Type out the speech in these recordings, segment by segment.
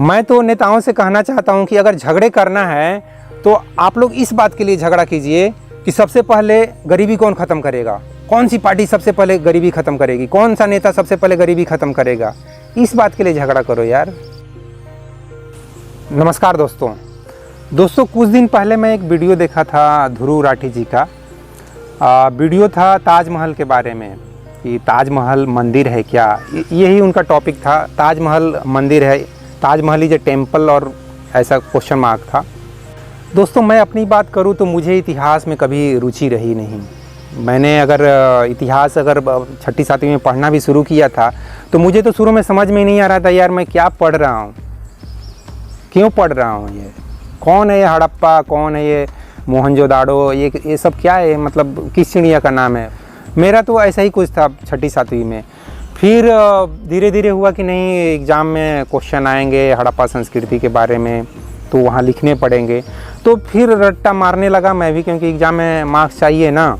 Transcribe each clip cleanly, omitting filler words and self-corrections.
मैं तो नेताओं से कहना चाहता हूं कि अगर झगड़े करना है तो आप लोग इस बात के लिए झगड़ा कीजिए कि सबसे पहले गरीबी कौन ख़त्म करेगा, कौन सी पार्टी सबसे पहले गरीबी ख़त्म करेगी, कौन सा नेता सबसे पहले गरीबी ख़त्म करेगा, इस बात के लिए झगड़ा करो यार। नमस्कार दोस्तों, कुछ दिन पहले मैं एक वीडियो देखा था ध्रुव राठी जी का। वीडियो था ताजमहल के बारे में कि ताजमहल मंदिर है क्या, यही उनका टॉपिक था। ताजमहल मंदिर है, ताजमहल इज ए टेम्पल और ऐसा क्वेश्चन मार्क था। दोस्तों मैं अपनी बात करूं तो मुझे इतिहास में कभी रुचि रही नहीं। मैंने अगर इतिहास छठी सातवीं में पढ़ना भी शुरू किया था तो मुझे तो शुरू में समझ में नहीं आ रहा था यार मैं क्या पढ़ रहा हूँ, क्यों पढ़ रहा हूँ, ये कौन है, ये हड़प्पा कौन है, ये मोहनजोदाड़ो, ये सब क्या है, मतलब किस चिड़िया का नाम है। मेरा तो ऐसा ही कुछ था छठी सातवीं में। फिर धीरे धीरे हुआ कि नहीं एग्ज़ाम में क्वेश्चन आएंगे हड़प्पा संस्कृति के बारे में तो वहाँ लिखने पड़ेंगे, तो फिर रट्टा मारने लगा मैं भी, क्योंकि एग्ज़ाम में मार्क्स चाहिए ना।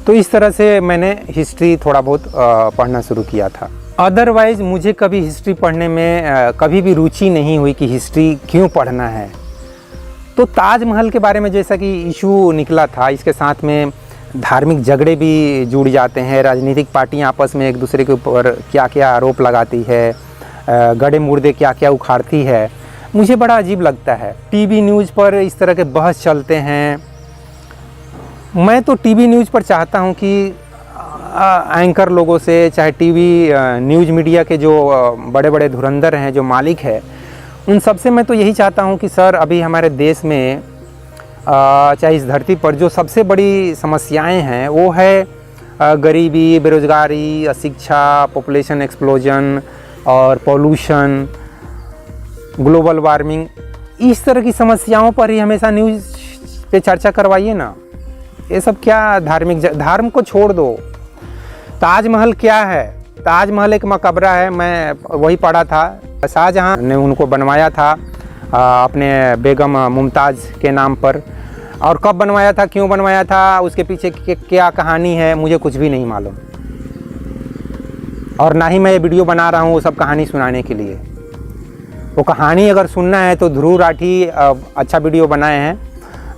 तो इस तरह से मैंने हिस्ट्री थोड़ा बहुत पढ़ना शुरू किया था। अदरवाइज़ मुझे कभी हिस्ट्री पढ़ने में कभी भी रुचि नहीं हुई कि हिस्ट्री क्यों पढ़ना है। तो ताजमहल के बारे में जैसा कि इशू निकला था, इसके साथ में धार्मिक झगड़े भी जुड़ जाते हैं, राजनीतिक पार्टियां आपस में एक दूसरे के ऊपर क्या क्या आरोप लगाती है, गड़े मुर्दे क्या क्या उखाड़ती है, मुझे बड़ा अजीब लगता है। टीवी न्यूज़ पर इस तरह के बहस चलते हैं। मैं तो टीवी न्यूज़ पर चाहता हूं कि एंकर लोगों से, चाहे टीवी न्यूज़ मीडिया के जो बड़े बड़े धुरंधर हैं, जो मालिक है, उन सब से मैं तो यही चाहता हूं कि सर अभी हमारे देश में चाहे इस धरती पर जो सबसे बड़ी समस्याएं हैं वो है गरीबी, बेरोज़गारी, अशिक्षा, पॉपुलेशन एक्सप्लोजन और पोल्यूशन, ग्लोबल वार्मिंग। इस तरह की समस्याओं पर ही हमेशा न्यूज़ पे चर्चा करवाइए ना। ये सब क्या धर्म को छोड़ दो। ताजमहल क्या है? ताजमहल एक मकबरा है, मैं वही पढ़ा था। शाहजहाँ ने उनको बनवाया था अपने बेगम मुमताज़ के नाम पर, और कब बनवाया था, क्यों बनवाया था, उसके पीछे क्या कहानी है, मुझे कुछ भी नहीं मालूम। और ना ही मैं ये वीडियो बना रहा हूँ वो सब कहानी सुनाने के लिए। वो कहानी अगर सुनना है तो ध्रुव राठी अच्छा वीडियो बनाए हैं।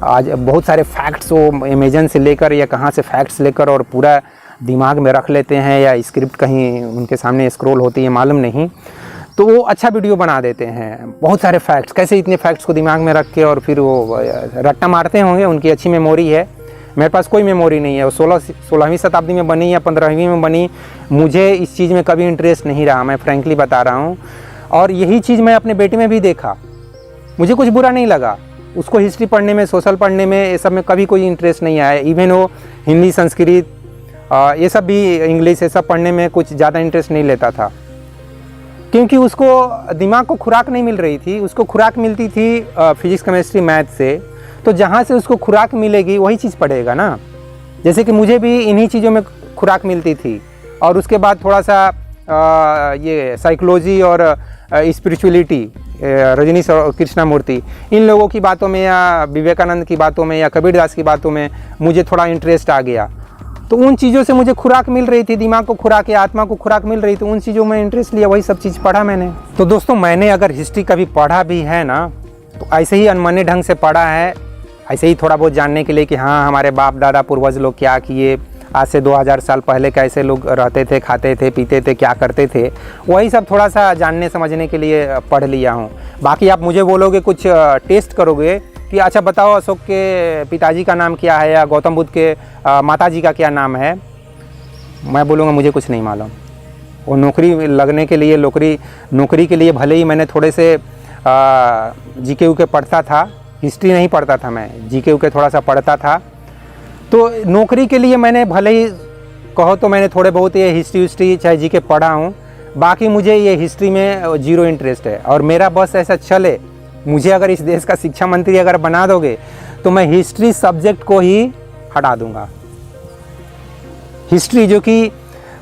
आज बहुत सारे फैक्ट्स वो अमेजन से लेकर या कहाँ से फैक्ट्स लेकर और पूरा दिमाग में रख लेते हैं, या स्क्रिप्ट कहीं उनके सामने स्क्रॉल होती है मालूम नहीं, तो वो अच्छा वीडियो बना देते हैं। बहुत सारे फैक्ट्स, कैसे इतने फैक्ट्स को दिमाग में रख के और फिर वो रट्टा मारते होंगे। उनकी अच्छी मेमोरी है, मेरे पास कोई मेमोरी नहीं है। वो 16वीं शताब्दी में बनी या 15वीं में बनी, मुझे इस चीज़ में कभी इंटरेस्ट नहीं रहा, मैं फ्रैंकली बता रहा हूँ। और यही चीज़ मैं अपने बेटे में भी देखा, मुझे कुछ बुरा नहीं लगा। उसको हिस्ट्री पढ़ने में, सोशल पढ़ने में, ये सब में कभी कोई इंटरेस्ट नहीं आया। इवन वो हिंदी, संस्कृत, ये सब भी, इंग्लिश, ये सब पढ़ने में कुछ ज़्यादा इंटरेस्ट नहीं लेता था, क्योंकि उसको दिमाग को खुराक नहीं मिल रही थी। उसको खुराक मिलती थी फिजिक्स, केमिस्ट्री, मैथ से। तो जहाँ से उसको खुराक मिलेगी वही चीज़ पढ़ेगा ना। जैसे कि मुझे भी इन्हीं चीज़ों में खुराक मिलती थी, और उसके बाद थोड़ा सा ये साइकोलॉजी और स्पिरिचुअलिटी, रजनीश और कृष्णामूर्ति, इन लोगों की बातों में या विवेकानंद की बातों में या कबीरदास की बातों में मुझे थोड़ा इंटरेस्ट आ गया। तो उन चीज़ों से मुझे खुराक मिल रही थी, दिमाग को खुराक या आत्मा को खुराक मिल रही थी, उन चीज़ों में इंटरेस्ट लिया, वही सब चीज़ पढ़ा मैंने। तो दोस्तों मैंने अगर हिस्ट्री कभी पढ़ा भी है ना तो ऐसे ही अनमने ढंग से पढ़ा है, ऐसे ही थोड़ा बहुत जानने के लिए कि हाँ हमारे बाप दादा पूर्वज लोग क्या किए, आज से 2000 साल पहले कैसे लोग रहते थे, खाते थे, पीते थे, क्या करते थे, वही सब थोड़ा सा जानने समझने के लिए पढ़ लिया हूँ। बाकी आप मुझे बोलोगे, कुछ टेस्ट करोगे कि अच्छा बताओ अशोक के पिताजी का नाम क्या है, या गौतम बुद्ध के माताजी का क्या नाम है, मैं बोलूँगा मुझे कुछ नहीं मालूम। वो नौकरी लगने के लिए, नौकरी के लिए भले ही मैंने थोड़े से जीके यूके पढ़ता था, हिस्ट्री नहीं पढ़ता था मैं, जीके यूके थोड़ा सा पढ़ता था। तो नौकरी के लिए मैंने भले ही कहो तो मैंने थोड़े बहुत ये हिस्ट्री चाहे जीके पढ़ा हूँ, बाकी मुझे ये हिस्ट्री में जीरो इंटरेस्ट है। और मेरा बस ऐसा चले, मुझे अगर इस देश का शिक्षा मंत्री अगर बना दोगे तो मैं हिस्ट्री सब्जेक्ट को ही हटा दूंगा। हिस्ट्री जो कि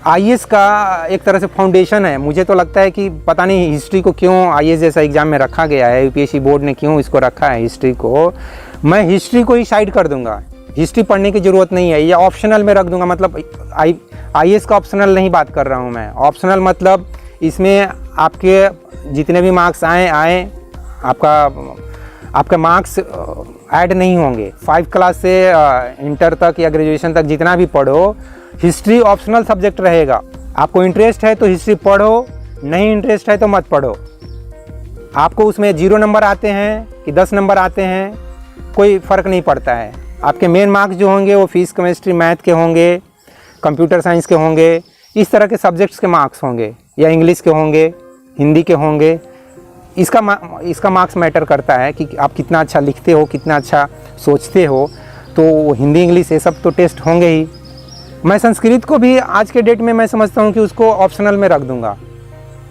आईएएस का एक तरह से फाउंडेशन है, मुझे तो लगता है कि पता नहीं हिस्ट्री को क्यों आईएएस जैसा एग्ज़ाम में रखा गया है, यूपीएससी बोर्ड ने क्यों इसको रखा है हिस्ट्री को। मैं हिस्ट्री को ही साइड कर दूंगा, हिस्ट्री पढ़ने की ज़रूरत नहीं है, या ऑप्शनल में रख दूंगा। मतलब आईएएस का ऑप्शनल नहीं बात कर रहा हूँ मैं, ऑप्शनल मतलब इसमें आपके जितने भी मार्क्स आए आपका मार्क्स ऐड नहीं होंगे। 5 क्लास से इंटर तक या ग्रेजुएशन तक जितना भी पढ़ो, हिस्ट्री ऑप्शनल सब्जेक्ट रहेगा। आपको इंटरेस्ट है तो हिस्ट्री पढ़ो, नहीं इंटरेस्ट है तो मत पढ़ो। आपको उसमें 0 नंबर आते हैं कि 10 नंबर आते हैं, कोई फ़र्क नहीं पड़ता है। आपके मेन मार्क्स जो होंगे वो फिजिक्स, केमिस्ट्री, मैथ के होंगे, कंप्यूटर साइंस के होंगे, इस तरह के सब्जेक्ट्स के मार्क्स होंगे, या इंग्लिश के होंगे, हिंदी के होंगे। इसका मार्क्स मैटर करता है कि आप कितना अच्छा लिखते हो, कितना अच्छा सोचते हो। तो हिंदी, इंग्लिश ये सब तो टेस्ट होंगे ही। मैं संस्कृत को भी आज के डेट में मैं समझता हूँ कि उसको ऑप्शनल में रख दूँगा।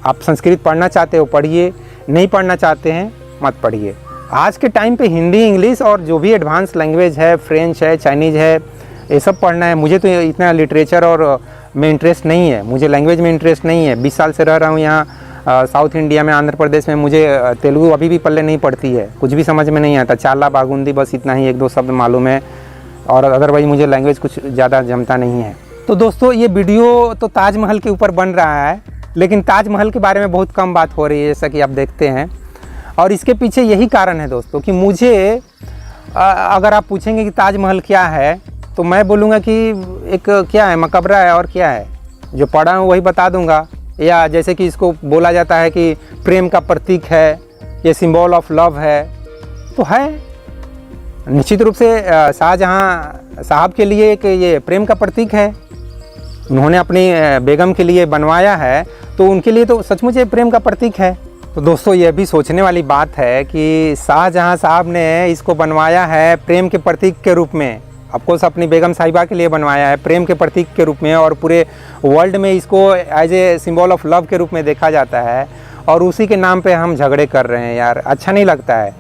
आप संस्कृत पढ़ना चाहते हो पढ़िए, नहीं पढ़ना चाहते हैं मत पढ़िए। आज के टाइम पे हिंदी, इंग्लिश और जो भी एडवांस लैंग्वेज है, फ्रेंच है, चाइनीज़ है, ये सब पढ़ना है। मुझे तो इतना लिटरेचर और में इंटरेस्ट नहीं है, मुझे लैंग्वेज में इंटरेस्ट नहीं है। 20 साल से रह रहा हूँ यहाँ साउथ इंडिया में, आंध्र प्रदेश में। मुझे तेलुगु अभी भी पल्ले नहीं पड़ती है, कुछ भी समझ में नहीं आता। चाला बागुंदी बस इतना ही 1-2 शब्द मालूम है, और अदरवाइज मुझे लैंग्वेज कुछ ज़्यादा जमता नहीं है। तो दोस्तों, ये वीडियो तो ताजमहल के ऊपर बन रहा है, लेकिन ताजमहल के बारे में बहुत कम बात हो रही है, जैसा कि आप देखते हैं। और इसके पीछे यही कारण है दोस्तों कि मुझे अगर आप पूछेंगे कि ताजमहल क्या है, तो मैं बोलूँगा कि एक क्या है, मकबरा है। और क्या है, जो पढ़ा हूँ वही बता दूँगा। या जैसे कि इसको बोला जाता है कि प्रेम का प्रतीक है, ये सिंबल ऑफ लव है, तो है निश्चित रूप से। शाहजहाँ साहब के लिए एक ये प्रेम का प्रतीक है। उन्होंने अपनी बेगम के लिए बनवाया है, तो उनके लिए तो सचमुच ये प्रेम का प्रतीक है। तो दोस्तों, ये भी सोचने वाली बात है कि शाहजहाँ साहब ने इसको बनवाया है प्रेम के प्रतीक के रूप में। ऑफकोर्स अपनी बेगम साहिबा के लिए बनवाया है प्रेम के प्रतीक के रूप में, और पूरे वर्ल्ड में इसको as a symbol of love के रूप में देखा जाता है। और उसी के नाम पे हम झगड़े कर रहे हैं यार, अच्छा नहीं लगता है।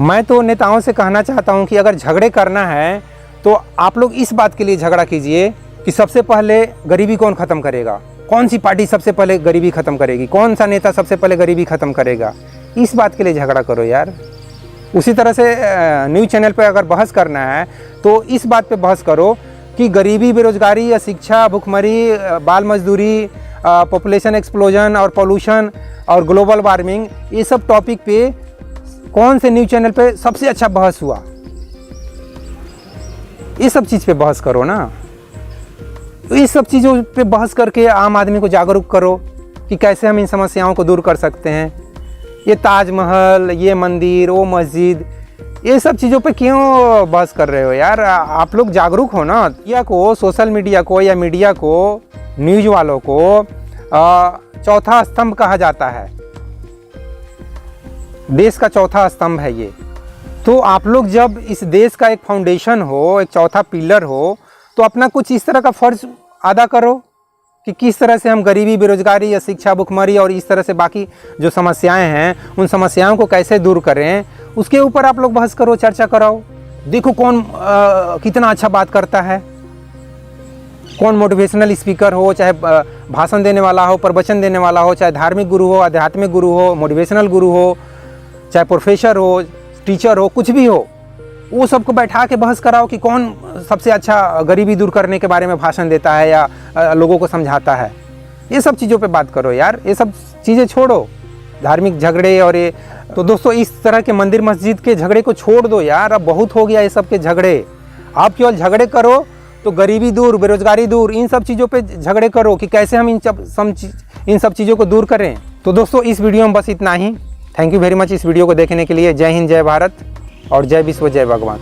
मैं तो नेताओं से कहना चाहता हूँ कि अगर झगड़े करना है तो आप लोग इस बात के लिए झगड़ा कीजिए कि सबसे पहले गरीबी कौन ख़त्म करेगा, कौन सी पार्टी सबसे पहले गरीबी ख़त्म करेगी, कौन सा नेता सबसे पहले गरीबी ख़त्म करेगा, इस बात के लिए झगड़ा करो यार। उसी तरह से न्यूज़ चैनल पे अगर बहस करना है तो इस बात पे बहस करो कि गरीबी, बेरोजगारी या शिक्षा, भुखमरी, बाल मजदूरी, पॉपुलेशन एक्सप्लोजन और पोल्यूशन और ग्लोबल वार्मिंग, ये सब टॉपिक पे कौन से न्यूज़ चैनल पे सबसे अच्छा बहस हुआ, ये सब चीज़ पे बहस करो ना। इस सब चीज़ों पे बहस करके आम आदमी को जागरूक करो कि कैसे हम इन समस्याओं को दूर कर सकते हैं। ये ताजमहल, ये मंदिर, वो मस्जिद, ये सब चीज़ों पे क्यों बहस कर रहे हो यार? आप लोग जागरूक हो ना। मीडिया को, सोशल मीडिया को या मीडिया को, न्यूज़ वालों को चौथा स्तंभ कहा जाता है। देश का चौथा स्तंभ है ये। तो आप लोग जब इस देश का एक फाउंडेशन हो, एक चौथा पिलर हो, तो अपना कुछ इस तरह का फ़र्ज अदा करो कि किस तरह से हम गरीबी, बेरोजगारी या शिक्षा, भुखमरी और इस तरह से बाकी जो समस्याएं हैं, उन समस्याओं को कैसे दूर करें, उसके ऊपर आप लोग बहस करो, चर्चा कराओ। देखो कौन कितना अच्छा बात करता है, कौन मोटिवेशनल स्पीकर हो, चाहे भाषण देने वाला हो, प्रवचन देने वाला हो, चाहे धार्मिक गुरु हो, आध्यात्मिक गुरु हो, मोटिवेशनल गुरु हो, चाहे प्रोफेसर हो, टीचर हो, कुछ भी हो, वो सबको बैठा के बहस कराओ कि कौन सबसे अच्छा गरीबी दूर करने के बारे में भाषण देता है या लोगों को समझाता है। ये सब चीज़ों पे बात करो यार, ये सब चीज़ें छोड़ो, धार्मिक झगड़े और ये। तो दोस्तों, इस तरह के मंदिर मस्जिद के झगड़े को छोड़ दो यार, अब बहुत हो गया ये सब के झगड़े। आप केवल झगड़े करो तो गरीबी दूर, बेरोजगारी दूर, इन सब चीज़ों पे झगड़े करो कि कैसे हम इन सब चीज़ों को दूर करें। तो दोस्तों, इस वीडियो में बस इतना ही। थैंक यू वेरी मच इस वीडियो को देखने के लिए। जय हिंद, जय भारत और जय विश्व, जय भगवान।